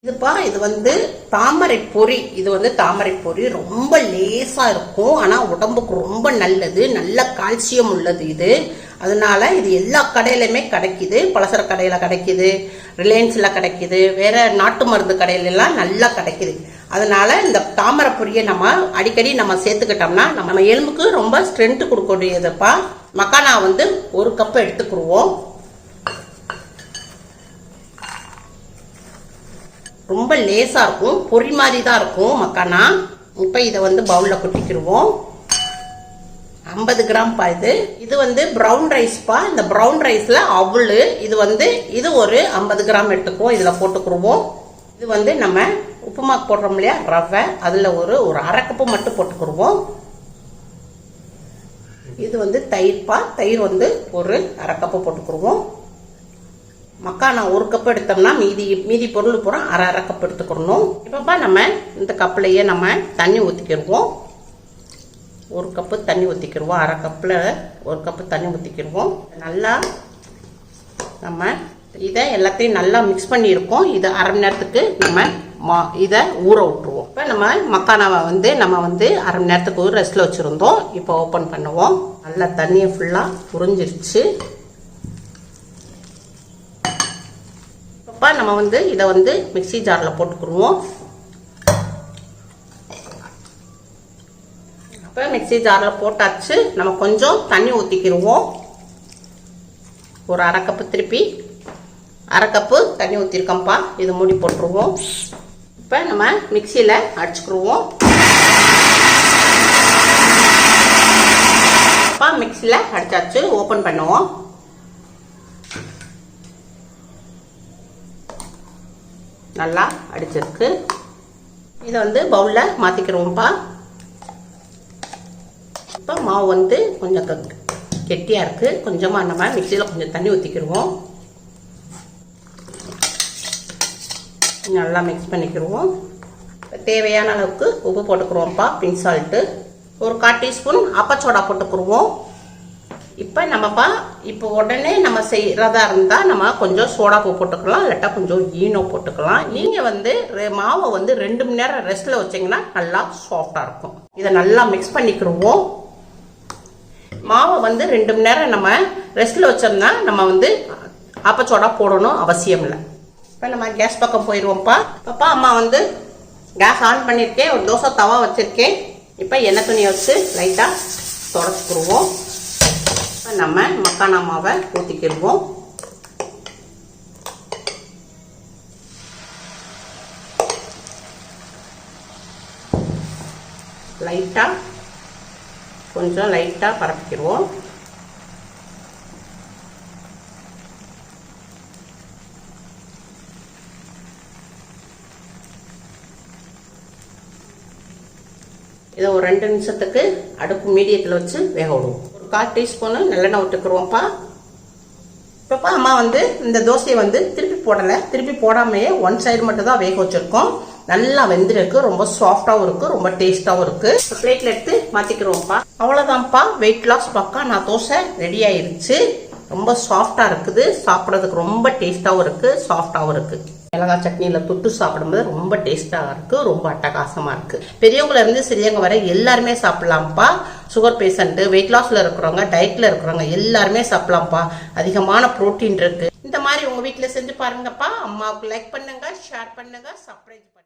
இதுப்பா இது வந்து தாமரை பொரி. இது வந்து தாமரை பொரி ரொம்ப லேசா இருக்கும். ஆனா உடம்புக்கு ரொம்ப நல்லது, நல்ல கால்சியம் உள்ளது இது. அதனால இது எல்லா கடையிலுமே கிடைக்குது. பலசர கடையில கிடைக்குது, ரிலையன்ஸ்ல கிடைக்குது, வேற நாட்டு மருந்து கடையில எல்லாம் நல்லா கிடைக்குது. அதனால இந்த தாமரை பொரியை நம்ம அடிக்கடி நம்ம சேர்த்துக்கிட்டோம்னா நம்ம எலும்புக்கு ரொம்ப ஸ்ட்ரென்த் கொடுக்கக்கூடியதுப்பா. மக்கானா வந்து 1 கப் எடுத்துக்கிடுவோம். ரொம்ப லேசா இருக்கும், பொரி மாதிரி தான் இருக்கும் மக்கானா. இப்போ இதை வந்து பவுல்ல கொட்டிக்கிடுவோம். 50 கிராம் பா இது. இது வந்து ப்ரௌன் ரைஸ் பா. இந்த ப்ரௌன் ரைஸ்ல அவுள் இது ஒரு 50 கிராம் எடுத்துக்குவோம். இதுல போட்டுக்கிடுவோம். இது வந்து நம்ம உப்புமாக்கு போடுறோம் இல்லையா ரவை, அதுல ஒரு 1/2 கப்பு மட்டும் போட்டுக்கிடுவோம். இது வந்து தயிர் பா. தயிர் வந்து ஒரு 1/2 கப்பு போட்டுக்கிடுவோம். மக்கானா 1 கப் எடுத்தோம்னா மீதி பொருள் பூரா 1/2 கப் எடுத்துக்கணும். இப்பப்பா நம்ம இந்த கப்லயே நம்ம தண்ணி ஊற்றிக்கிடுவோம். 1 கப்பு தண்ணி ஊற்றிக்கிடுவோம். 1/2 கப்பில் 1 கப்பு தண்ணி ஊற்றிக்கிடுவோம். நல்லா நம்ம இதை எல்லாத்தையும் நல்லா மிக்ஸ் பண்ணியிருக்கோம். இது 1/2 மணி நேரத்துக்கு நம்ம இதை ஊற விட்டுருவோம். இப்போ நம்ம மக்கானாவை வந்து நம்ம வந்து 1/2 மணி நேரத்துக்கு ஒரு ரெஸ்ட்ல வச்சுருந்தோம். இப்போ ஓப்பன் பண்ணுவோம். நல்லா தண்ணியை ஃபுல்லாக உறிஞ்சிருச்சு. இப்போ நம்ம வந்து இதை வந்து மிக்ஸி ஜாரில் போட்டுக்கிடுவோம். இப்போ மிக்ஸி ஜாரில் போட்டாச்சு. நம்ம கொஞ்சம் தண்ணி ஊற்றிக்கிடுவோம். ஒரு 1/2 கப்பு, திருப்பி 1/2 கப்பு தண்ணி ஊற்றிருக்கோம்ப்பா. இது மூடி போட்டுருவோம். இப்போ நம்ம மிக்சியில் அடிச்சுக்கிடுவோம். இப்போ மிக்சியில் அடிச்சாச்சு. ஓப்பன் பண்ணுவோம். நல்லா அடிச்சிருக்கு. இதை வந்து பவுலில் மாற்றிக்கிடுவோம்ப்பா. இப்போ மாவு வந்து கொஞ்சம் கெட்டியாக இருக்குது. கொஞ்சமாக நம்ம மிக்சியில் கொஞ்சம் தண்ணி ஊற்றிக்கிடுவோம். நல்லா மிக்ஸ் பண்ணிக்கிடுவோம். தேவையான அளவுக்கு உப்பு போட்டுக்கிடுவோம்ப்பா. பிங்க் சால்ட்டு ஒரு 1/4 டீஸ்பூன் அப்பச்சோடா போட்டுக்கிடுவோம். இப்போ நம்மப்பா இப்போ உடனே நம்ம செய்கிறதா இருந்தால் நம்ம கொஞ்சம் சோடாப்பு போட்டுக்கலாம், இல்லாட்டா கொஞ்சம் ஈனோ போட்டுக்கலாம். நீங்கள் வந்து மாவை வந்து 2 மணி நேரம் ரெஸ்ட்டில் வச்சிங்கன்னா நல்லா சாஃப்டாக இருக்கும். இதை நல்லா மிக்ஸ் பண்ணிக்கிடுவோம். மாவை வந்து 2 மணி நேரம் நம்ம ரெஸ்ட்டில் வச்சோம்னா நம்ம வந்து அப்பச்சோடா போடணும் அவசியம் இல்லை. இப்போ நம்ம கேஸ் பக்கம் போயிடுவோம்ப்பா. அப்பா அம்மா வந்து கேஸ் ஆன் பண்ணியிருக்கேன். ஒரு தோசை தவா வச்சுருக்கேன். இப்போ எண்ணெய் துணியை வச்சு லைட்டாக தொடச்சிக்கிடுவோம். நம்ம மக்கானா மாவை ஊற்றிக்கிடுவோம். கொஞ்சம் லைட்டாக பரப்பிக்கிடுவோம். இதை ஒரு 2 நிமிஷத்துக்கு அடுப்பு மீடியத்தில் வச்சு வேக விடுவோம். 1/4 டீஸ்பூனு நல்லெண்ணெய் விட்டுக்குருவோம்ப்பா. இப்பப்பா அம்மா வந்து இந்த தோசையை வந்து திருப்பி போடலை. திருப்பி போடாமையே 1 சைடு மட்டும் தான் வேக வச்சுருக்கோம். நல்லா வெந்திருக்கு. ரொம்ப சாஃப்டாகவும் இருக்குது, ரொம்ப டேஸ்டாகவும் இருக்குது. இப்போ பிளேட்டில் எடுத்து மாற்றிக்கிறோம்ப்பா. அவ்வளோதான்ப்பா, weight loss makhana dosa ready ஆயிருச்சு. ரொம்ப சாஃப்டாக இருக்குது. சாப்பிட்றதுக்கு ரொம்ப டேஸ்டாகவும் இருக்குது, சாஃப்டாகவும் இருக்குது. மிளகாய் சட்னியில் தொட்டு சாப்பிடும்போது ரொம்ப டேஸ்டாக இருக்குது, ரொம்ப அட்டகாசமாக இருக்குது. பெரியவங்கள இருந்து சிறியவங்க வரை எல்லாருமே சாப்பிட்லாம்ப்பா. சுகர் பேஷண்ட்டு, வெயிட் லாஸில் இருக்கிறவங்க, டயட்டில் இருக்கிறவங்க எல்லாருமே சாப்பிட்லாம்ப்பா. அதிகமான ப்ரோட்டீன் இருக்குது. இந்த மாதிரி உங்கள் வீட்டில் செஞ்சு பாருங்கப்பா. அம்மாவுக்கு லைக் பண்ணுங்க, ஷேர் பண்ணுங்க, சப்ஸ்கிரைப் பண்ணுங்க.